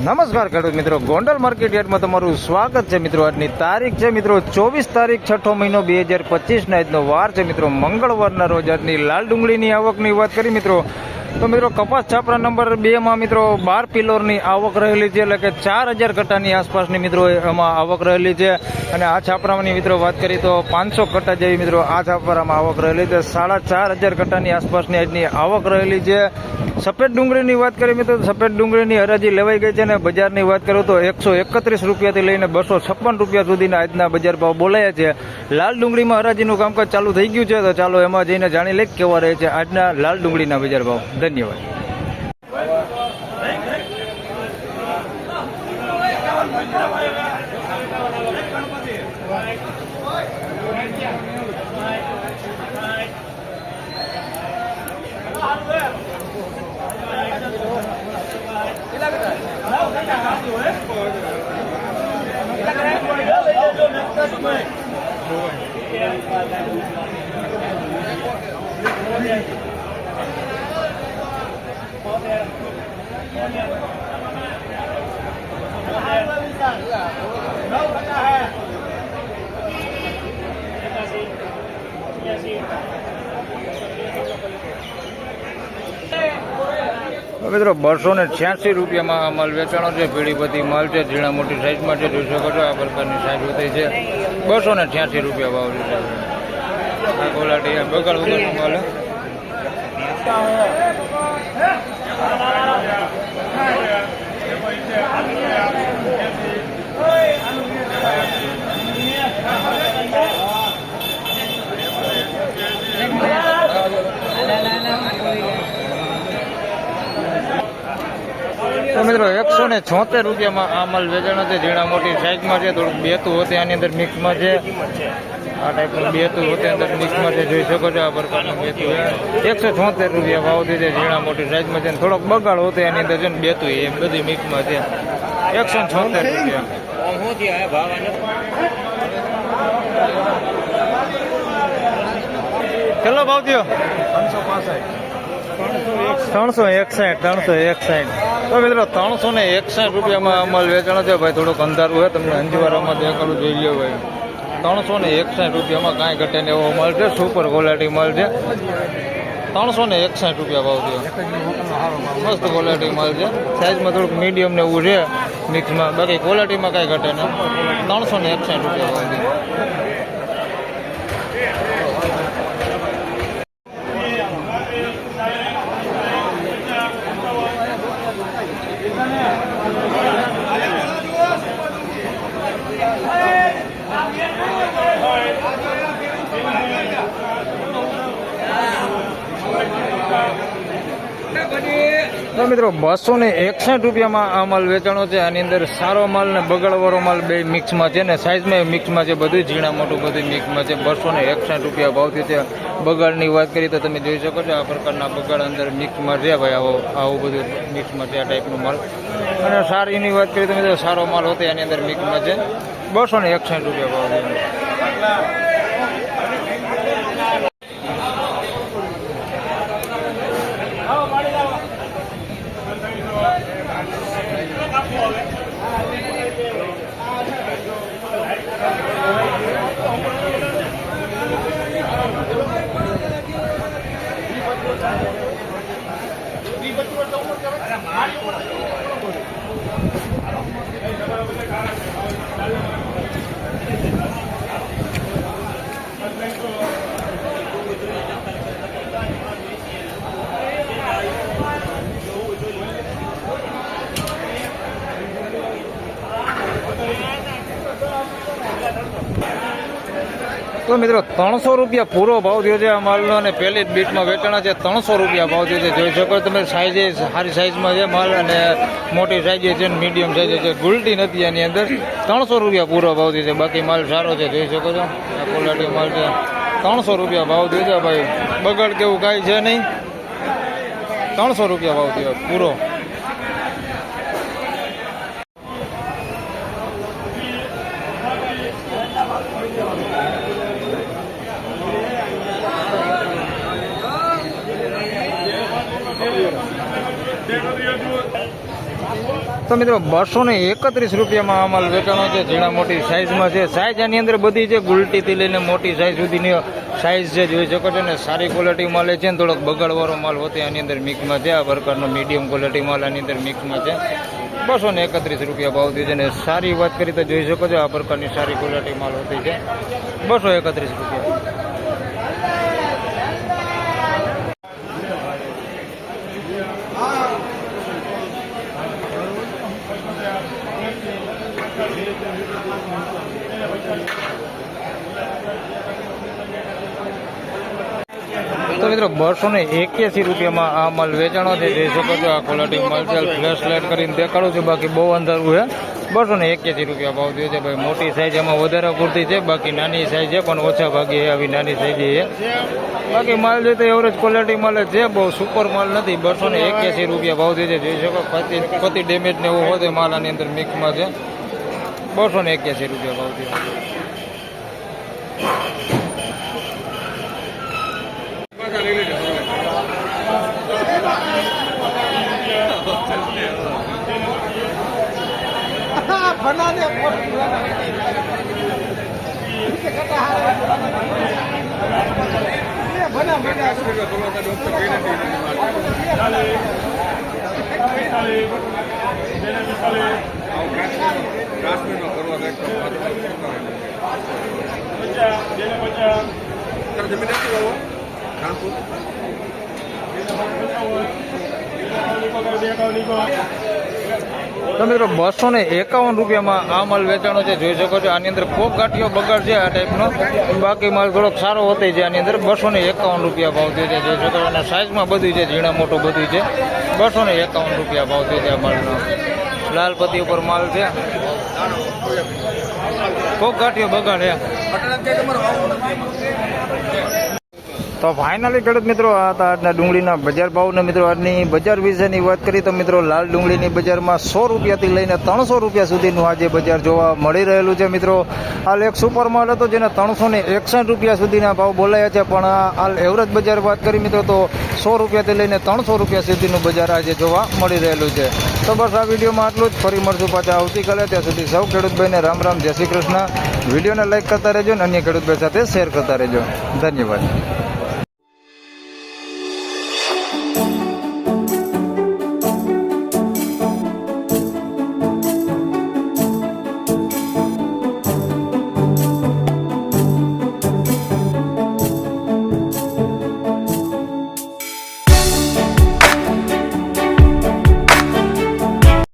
નમસ્કાર ખેડૂત મિત્રો, ગોંડલ માર્કેટ યાર્ડમાં તમારું સ્વાગત છે મિત્રો. આજની તારીખ છે મિત્રો 24 તારીખ 6 મહિનો 2025 આજનો વાર છે મિત્રો મંગળવારના રોજ. આજની લાલ ડુંગળીની આવકની વાત કરી મિત્રો તો મિત્રો કપાસ છાપરા નંબર 2 માં મિત્રો 12 પિલોરની આવક રહેલી છે, એટલે કે 4000 કટ્ટાની આસપાસની મિત્રો એમાં આવક રહેલી છે. અને આ છાપરાની મિત્રો વાત કરી તો 500 કટ્ટા જેવી મિત્રો આ છાપરામાં આવક રહેલી છે. 4500 કટ્ટાની આસપાસની આજની આવક રહેલી છે. સફેદ ડુંગળીની વાત કરીએ મિત્રો, સફેદ ડુંગળીની હરાજી લેવાઈ ગઈ છે અને બજારની વાત કરું તો 131 રૂપિયાથી લઈને 256 રૂપિયા સુધીના આજના બજાર ભાવ બોલાયા છે. લાલ ડુંગળીમાં હરાજીનું કામકાજ ચાલુ થઈ ગયું છે, તો ચાલો એમાં જઈને જાણી લઈએ કેવા રહે છે આજના લાલ ડુંગળીના બજાર ભાવ. ધન્યવાદ. મિત્રો 286 રૂપિયામાં આ માલ વેચાણો છે. પીળીપતિ માલ છે, ઝીણા મોટી સાઈઝમાં છે, જોઈ શકો છો આ પ્રકારની સાઈઝ હોતી છે. 286 રૂપિયા ભાવ છે. આ ક્વોલિટી બગાડ વગરનો માલ. તો મિત્રો 176 રૂપિયામાં આ માલ વેચાણો છે. ઝીણા મોટી સાઈઝમાં છે, થોડુંક બેતું હોતે આની અંદર મિક્સમાં છે. આ ટાઈપનું બેતું હોતે અંદર મિક્સમાં છે, જોઈ શકો છો આ પ્રકારનું બેતું. 176 રૂપિયા ભાવથી છે. ઝીણા મોટી સાઈઝમાં છે, થોડોક બગાડ હોતે આની અંદર છે ને બેતું એમ બધી મિક્સમાં છે. 176 રૂપિયા. કેટલો ભાવ થયો? 361. તો મિત્રો 361 રૂપિયામાં માલ વેચાણો છે. ભાઈ થોડુંક અંધારું હોય, તમને અંજવારામાં દેખાડું જોઈ લ્યો ભાઈ. 361 રૂપિયામાં કાંઈ ઘટે ને એવો માલ છે. સુપર ક્વોલિટી માલ છે. 361 રૂપિયા ભાવ થયો. મસ્ત ક્વોલિટી માલ છે. સાઈઝમાં થોડુંક મીડિયમ ને એવું છે મિક્સમાં, બાકી ક્વોલિટીમાં કાંઈ ઘટે ને. 361 રૂપિયા ભાવ થયો. તો મિત્રો 261 રૂપિયામાં આ માલ વેચાણો છે. આની અંદર સારો માલ ને બગાડવાળો માલ બે મિક્સમાં છે ને સાઈઝમાં મિક્સમાં છે, બધું ઝીણા મોટું બધું મિક્સમાં છે. 261 રૂપિયા ભાવથી છે. બગાડની વાત કરી તો તમે જોઈ શકો છો આ પ્રકારના બગાડ અંદર મિક્સમાં છે ભાઈ. આવું બધું મિક્સમાં છે આ ટાઈપનું માલ. અને સારીની વાત કરીએ તો મિત્રો સારો માલ હોતો એની અંદર મિક્સમાં છે. 261 રૂપિયા ભાવ છે. તો મિત્રો 300 રૂપિયા પૂરો ભાવ થયો છે આ માલનો, અને પહેલી જ બીટમાં વેચાણા છે. 300 રૂપિયા ભાવ થયો છે. જોઈ શકો તમે સાઈઝ સારી સાઈઝમાં છે માલ, અને મોટી સાઈઝ છે, મીડિયમ સાઈઝ છે, ગુલટી નથી આની અંદર. 300 રૂપિયા પૂરો ભાવ થયો છે. બાકી માલ સારો છે, જોઈ શકો છો આ ક્વોલિટી માલ છે. 300 રૂપિયા ભાવ થયો છે ભાઈ. બગાડ કેવું કાંઈ છે નહીં. 300 રૂપિયા ભાવ થયો પૂરો. देखो તો મિત્રો 231 રૂપિયામાં આ માલ વેચાણો છે. ઝીણા મોટી સાઇઝમાં છે. સાઇઝ આની અંદર બધી છે, ગુલટીથી લઈને મોટી સાઇઝ સુધીની સાઇઝ છે, જોઈ શકો છો ને. સારી ક્વોલિટી માલ છે ને થોડોક બગાડવાળો માલ હોતે આની અંદર મિક્સમાં છે. આ પ્રકારનો મીડિયમ ક્વોલિટી માલ આની અંદર મિક્સમાં છે. 231 રૂપિયા ભાવ થયો છે ને સારી વાત કરી તો જોઈ શકો છો આ પ્રકારની સારી ક્વોલિટી માલ હોતી છે. 231 રૂપિયા. તો મિત્રો 281 રૂપિયામાં આ માલ વેચાણો છે. જોઈ શકો છો આ ક્વોલિટી માલ છે. ફ્લેશ લાઇટ કરીને દેખાડું છું, બાકી બહુ અંધારું છે. 281 રૂપિયા ભાવ થયો છે ભાઈ. મોટી સાઈઝ એમાં વધારે પૂરતી છે, બાકી નાની સાઈઝ છે પણ ઓછા ભાગે આવી નાની સાઈઝ છે. બાકી માલ છે તો એવરેજ ક્વોલિટી માલ જ છે, બહુ સુપર માલ નથી. 281 રૂપિયા ભાવ થયો છે. જોઈ શકો પતિ ડેમેજ ને એવું હોય માલ આની અંદર મિક્સમાં છે. 281 રૂપિયા ભાવ થયો. તો મિત્રો 251 રૂપિયામાં આ માલ વેચાણો છે. જોઈ શકો છો આની અંદર કોક ગાંઠિયો બગાડ છે આ ટાઈપનો. બાકી માલ થોડોક સારો હોતો છે આની અંદર. 251 રૂપિયા ભાવ થયો છે. જોઈ શકો છો અને સાઇઝમાં બધું છે, ઝીણા મોટું બધું છે. 251 રૂપિયા ભાવ થયો છે આ માલનો. લાલ પત્તી ઉપર માલ છે. કોક ગાંઠિયો બગાડ છે. તો ફાઇનલી ખેડૂત મિત્રો આ હતા આજના ડુંગળીના બજાર ભાવને. મિત્રો આજની બજાર વિશેની વાત કરી તો મિત્રો લાલ ડુંગળીની બજારમાં 100 રૂપિયાથી લઈને 300 રૂપિયા સુધીનું આજે બજાર જોવા મળી રહેલું છે. મિત્રો હાલ એક સુપર માલ હતો જેને 361 રૂપિયા સુધીના ભાવ બોલાયા છે, પણ હાલ એવરેજ બજાર વાત કરી મિત્રો તો 100 રૂપિયાથી લઈને 300 રૂપિયા સુધીનું બજાર આજે જોવા મળી રહેલું છે. તો બસ આ વિડીયોમાં આટલું જ. ફરી મળશું પાછા આવતીકાલે. ત્યાં સુધી સૌ ખેડૂતભાઈને રામ રામ, જય શ્રી કૃષ્ણ. વિડીયોને લાઈક કરતા રહેજો અને અન્ય ખેડૂતભાઈ સાથે શેર કરતા રહેજો. ધન્યવાદ.